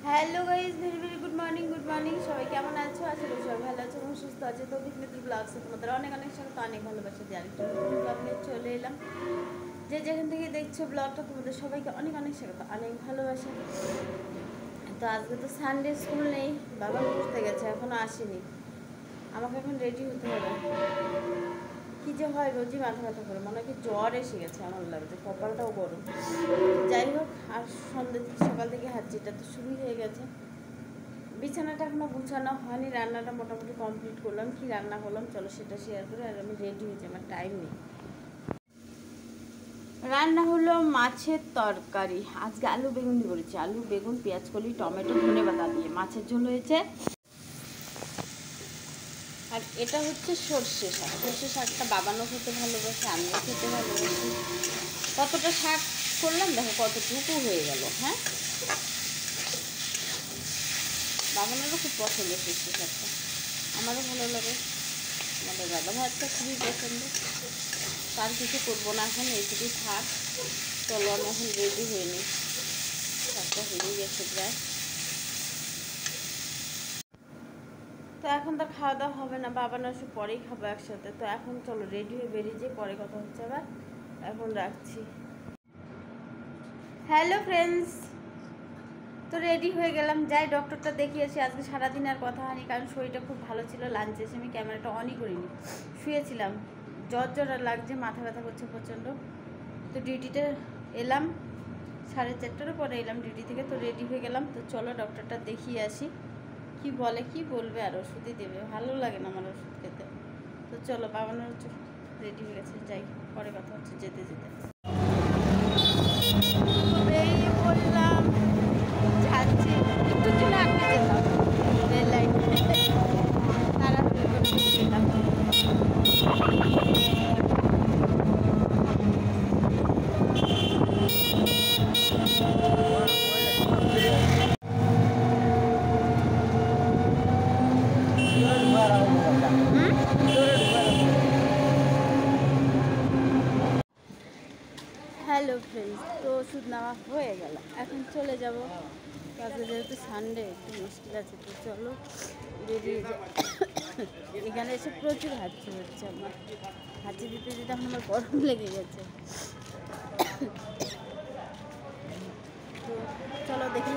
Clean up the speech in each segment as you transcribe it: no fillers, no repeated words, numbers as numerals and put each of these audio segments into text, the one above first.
Hello guys, very very good morning. সবাই কেমন আছো? আশা করি সবাই ভালো আছো এবং সুস্থ আছে। তো মিত্র ব্লগসে তোমাদের অনেক অনেক স্বাগত, অনেক ভালোবাসা দিয়ে আরেকটা নতুন ব্লগ নিয়ে চলে এলাম। যে যেখান থেকে দেখছো ব্লগটা, তোমাদের সবাইকে অনেক অনেক স্বাগত, অনেক ভালোবাসা। তো আজকে তো সানডে, স্কুল নেই, বাবা ঘুরতে গেছে, এখনও আসেনি। আমাকে এখন রেডি হতে হবে। কী যে হয়, রোজই মাথা ব্যথা করে, মনে হয় কি জ্বর এসে গেছে, আমার লাগছে, কপালটাও গরম। যাই হোক, আর সন্ধ্যে থেকে সকাল থেকে হাঁচিটা তো শুরুই হয়ে গেছে। বিছানাটা এখনো গুছানো হয়নি, রান্নাটা মোটামুটি কমপ্লিট করলাম। কি রান্না করলাম চলো সেটা শেয়ার করে, আর আমি রেডি হয়েছি, আমার টাইম নেই। রান্না হলো মাছের তরকারি। আজকে আলু বেগুন দিয়ে করেছি, আলু বেগুন পেঁয়াজ কলি টমেটো ধনে পাতা দিয়ে মাছের ঝোল হয়েছে। আর এটা হচ্ছে সর্ষে শাক। সর্ষে শাকটা বাবানও খেতে ভালোবাসে, আমিও খেতে ভালোবাসি। কতটা শাক করলাম দেখো, কতটুকু হয়ে গেল। হ্যাঁ, বাবানেরও খুব পছন্দ সর্ষে শাকটা, আমারও ভালো লাগে। আমাদের দাদা ভাতটা খুবই পছন্দ। তার কিছু করবো না এখন, এইটুকুই থাক। চলো আমি এখন রেডি হয়ে নিই, শাকটা হয়ে গেছে প্রায়। তো এখন তো খাওয়া দাওয়া হবে না, বাবানা সব পরেই খাবো একসাথে। তো এখন চলো রেডি হয়ে বেরিয়ে যাই, পরে কথা হচ্ছে আবার। এখন রাখছি। হ্যালো ফ্রেন্ডস, তো রেডি হয়ে গেলাম, যাই ডক্টরটা দেখিয়েছি। আজকে সারাদিন আর কথা হয়নি, কারণ শরীরটা খুব ভালো ছিল। লাঞ্চে এসে আমি ক্যামেরাটা অনই করিনি, শুয়েছিলাম। জ্বর লাগছে, মাথা ব্যথা করছে প্রচণ্ড। তো ডিউটিতে এলাম 4:30টার পরে এলাম ডিউটি থেকে। তো রেডি হয়ে গেলাম। তো চলো ডক্টরটা দেখিয়ে আসি, কি বলে, কি বলবে, আর ওষুধই দেবে। ভালো লাগে না আমার ওষুধ খেতে। তো চলো, বাবানোর রেডি হয়ে গেছে, যাই, পরে কথা হচ্ছে যেতে যেতে। বেরিয়ে পড়লাম, যাচ্ছি। একটুর জন্য আটকে যেতাম রেল লাইন, তাড়াহুড়ো করে গেলাম। হ্যালো ফ্রেন্ডস, তো ওষুধ নেওয়া হয়ে গেল, এখন চলে যাব কাজে। যেহেতু সানডে একটু মুশকিল আছে, তো চলো বেরিয়ে যাই। এখানে এসে প্রচুর হাঁচি হচ্ছে আমার, হাঁচি দিতে দিতে এখন আমার গরম লেগে গেছে। তো চলো দেখি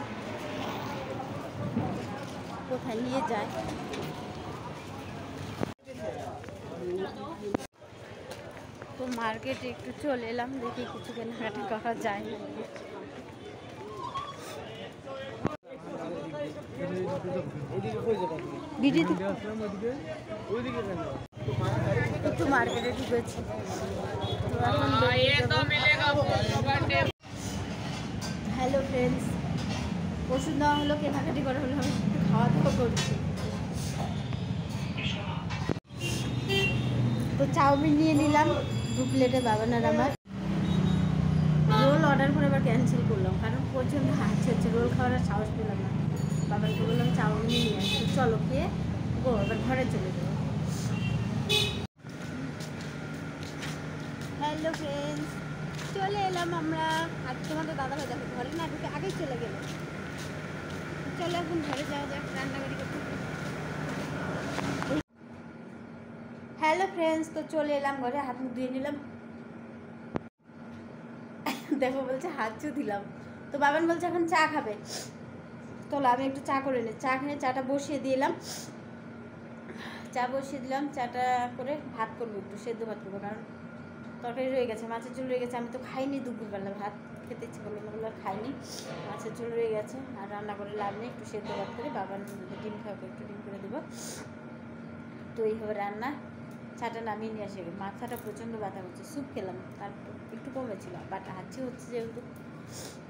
কোথায় নিয়ে যায়। তো মার্কেটে একটু চলে এলাম, দেখি কিছু কেনাকাটা করা যায়। একটু মার্কেটে ঢুকেছি। হ্যালো ফ্রেন্ডস, ওষুধ নেওয়া হলো, কেনাকাটি করা হলো, আমি একটু খাওয়া দাওয়া করছি। তো চাউমিন নিয়ে নিলাম 2 প্লেটে, বাবানার আমার। রোল অর্ডার করে আবার ক্যান্সেল করলাম, কারণ প্রচণ্ড হাঁচি হচ্ছে, রোল খাওয়ার সাহস পেলাম না। বাবাকে বললাম চাউমিন নিয়ে আসতে, চলো খেয়ে গো, আবার ঘরে চলে যাবো। হ্যালো ফ্রেন্ডস, চলে এলাম আমরা। আর তোমাদের দাদাভাই দেখো ঘরে না ঢুকে আগেই চলে গেল। চলো এখন ঘরে যাওয়া যাক, রান্নাবাড়ি করতে। হ্যালো ফ্রেন্ডস, তো চলে এলাম ঘরে, হাত মুখ ধুয়ে নিলাম। দেখো বলছে হাতও দিলাম। তো বাবান বলছে এখন চা খাবে, চলো আমি একটু চা করে নিই। চা খেয়ে চাটা বসিয়ে দিলাম, চাটা করে ভাত করবো, একটু সেদ্ধ ভাত করবো, কারণ তরকারি রয়ে গেছে, মাছের ঝোল রয়ে গেছে। আমি তো খাইনি দুপুরবেলা, ভাত খেতে ইচ্ছে করলো না বলে খাইনি, মাছের ঝোল রয়ে গেছে। আর রান্না করে লাভ নেই, একটু সেদ্ধ ভাত করে বাবার ডিম খাবো, একটু ডিম করে দেবো। তো এইভাবে রান্না। চাটা নামিয়ে নিয়ে আসে, মাথাটা প্রচণ্ড ব্যথা করছে, স্যুপ খেলাম, তারপর একটু কমেছিল, বাট হাঁচি হচ্ছে যেহেতু।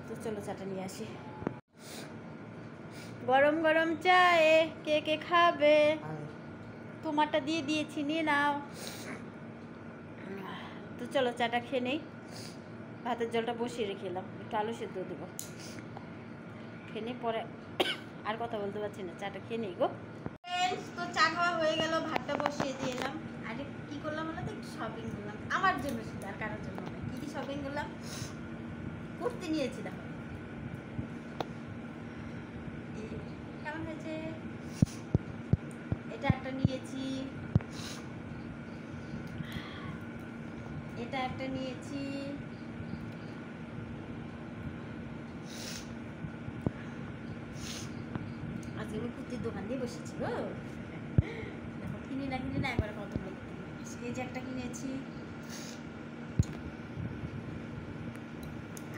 তো চলো চাটা নিয়ে আসি। গরম গরম চা, কে কে খাবে? তোমারটা দিয়ে দিয়েছি, নিয়ে নাও। তো চলো চাটা খেয়ে নেই। ভাতের জলটা বসিয়ে রেখে এলাম, একটু আলু সেদ্ধ দেবো, খেয়ে নিই, পরে আর কথা বলতে পারছি না, চাটা খেয়ে নেই গো। তো চা খাওয়া হয়ে গেল, ভাতটা বসিয়ে দিয়ে এলাম। আরে কী করলাম বলো তো, একটু শপিং করলাম আমার জন্য, শুধু আর কারোর জন্য না। কী শপিং করলাম, কুর্তি নিয়েছি, দেখো এটা একটা নিয়েছি, এটা একটা নিয়েছি, আজকে আমি কুর্তির দোকান দিয়ে বসেছি গো। দেখো কিনি না একবারে কতগুলো এই যে একটা কিনেছি,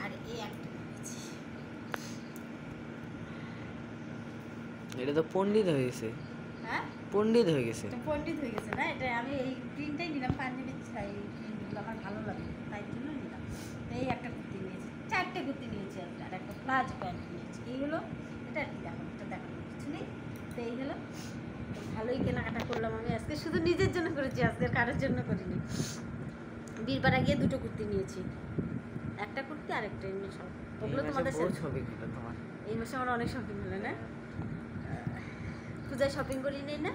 আর এই একটা কিনেছি। এটা তো পণ্ডিত হয়ে গেছে। হ্যাঁ পণ্ডিত হয়ে গেছে, এটা পণ্ডিত হয়ে গেছে না। এটা আমি এই প্রিন্টটাই নিলাম, পাঞ্জাবির চাই প্রিন্টগুলো আমার ভালো লাগে তাই জন্য নিলাম। তো এই একটা কুর্তি নিয়েছি, 4টে কুর্তি নিয়েছি আর একটা প্লাজো প্যান্ট নিয়েছি। এইগুলো এটা আর কি দেখো, এটা দেখানোর কিছু নেই। তো এই হলো, তো ভালোই কেনাকাটা করলাম আমি আজকে, শুধু নিজের জন্য করেছি আজকে, কারোর জন্য করিনি। বীরপাড়া গিয়ে 2টো কুর্তি নিয়েছি, একটা কুর্তি আর একটা এমনি সব। ওগুলো তোমাদের সাথে ছবি খেলা তোমার। এই মাসে আমার অনেক শপিং হলো না, পূজায় শপিং করি নেই না,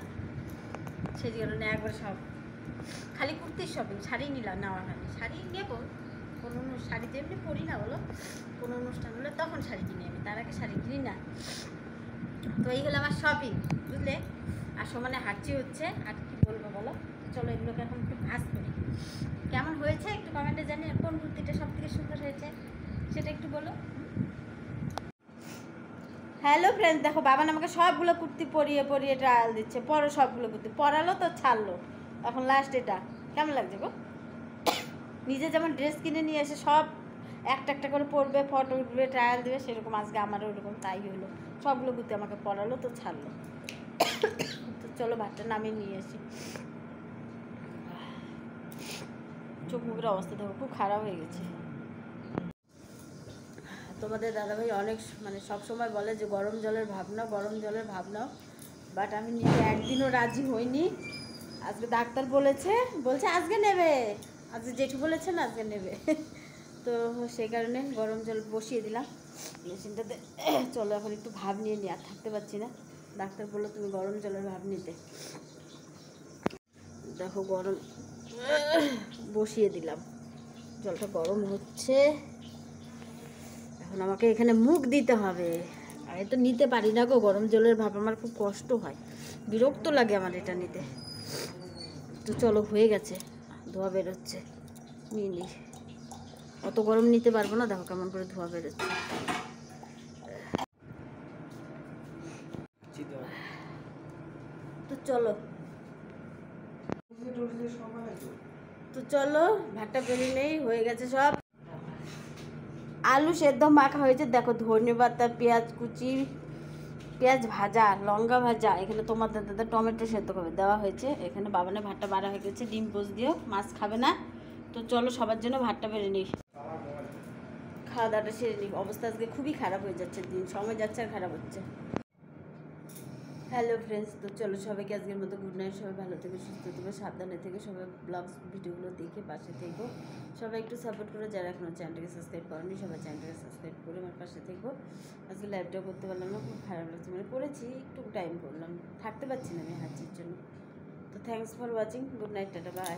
সেই কারণে একবার সব খালি কুর্তির শপিং। শাড়ি নিলাম, নেওয়া হয়নি। শাড়ি নেবো, কোনো শাড়ি তো এমনি পরি না বলো, কোনো অনুষ্ঠান হলে তখন শাড়ি কিনি আমি, তার আগে শাড়ি কিনি না। তো এই হলো আমার শপিং, বুঝলে। আর সমানে হাঁটছি হচ্ছে, আর কি বলবো বলো। চলো এগুলোকে এখন একটু ভাঁজ করি, কেমন হয়েছে একটু কমেন্টে জানি। কোন কুর্তিটা সব থেকে সুন্দর হয়েছে সেটা একটু বলো। হ্যালো ফ্রেন্ডস, দেখো বাবান আমাকে সবগুলো কুর্তি পরিয়ে ট্রায়াল দিচ্ছে। পরো সবগুলো কুর্তি, পরালো তো ছাড়লো, এখন লাস্ট এটা কেমন লাগছে গো। নিজে যেমন ড্রেস কিনে নিয়ে এসে সব একটা একটা করে পরবে, ফটো উঠবে, ট্রায়াল দেবে, সেরকম আজকে আমারও ওরকম তাই হলো। সবগুলো কুর্তি আমাকে পরালো তো ছাড়লো। তো চলো ভাতটা নামিয়ে নিয়ে আসি। চোখ মুখের অবস্থা দেখো খুব খারাপ হয়ে গেছে। তোমাদের দাদাভাই অনেক মানে সব সময় বলে যে গরম জলের ভাব নাও, গরম জলের ভাব নাও, বাট আমি নিতে একদিনও রাজি হইনি। আজকে ডাক্তার বলছে আজকে নেবে, আজকে জেঠু বলেছে না আজকে নেবে। তো সেই কারণে গরম জল বসিয়ে দিলাম মেশিনটাতে। চলো এখন একটু ভাব নিয়ে নিই, আর থাকতে পারছি না। ডাক্তার বললো তুমি গরম জলের ভাব নিতে। দেখো গরম বসিয়ে দিলাম, জলটা গরম হচ্ছে। এখন আমাকে এখানে মুখ দিতে হবে, আমি তো নিতে পারি না গো গরম জলের ভাব, আমার খুব কষ্ট হয়, বিরক্ত লাগে আমার এটা নিতে। তো চলো হয়ে গেছে, ধোয়া বেরোচ্ছে, নিয়ে নিই। অত গরম নিতে পারবো না, দেখো কেমন করে ধোয়া বেরোচ্ছে। তো চলো ভাতটা বেরিয়ে নেই, হয়ে গেছে সব। আলু সেদ্ধ মাখা হয়েছে, দেখো ধনে পাতা, পেঁয়াজ কুচি, পেঁয়াজ ভাজা, লঙ্কা ভাজা, এখানে তোমাদের দাদা টমেটো সেদ্ধ করে দেওয়া হয়েছে। এখানে বাবানের ভাতটা বাড়া হয়ে গেছে, ডিম পোচ দিও, মাছ খাবে না। তো চলো সবার জন্য ভাতটা বেড়ে নিই, খাওয়া দাওয়াটা সেরে নিই। অবস্থা আজকে খুবই খারাপ হয়ে যাচ্ছে, দিন সময় যাচ্ছে আর খারাপ হচ্ছে। হ্যালো ফ্রেন্ডস, তো চলো সবাইকে আজকের মতো গুড নাইট। সবাই ভালো থেকে সুস্থ থেকে সাবধানে থেকে, সবাই ব্লগস ভিডিওগুলো দেখে পাশে থেকো। সবাই একটু সাপোর্ট করে, যারা এখনও চ্যানেলটাকে সাবস্ক্রাইব করেনি সবাই চ্যানেলটাকে সাবস্ক্রাইব করে আমার পাশে থেকো। আজকে লাইভটাও করতে পারলাম না, খুব খারাপ লাগছে, মানে করেছি একটু টাইম করলাম, থাকতে পারছি না আমি হাঁচির জন্য। তো thanks for watching, good night, tata, by.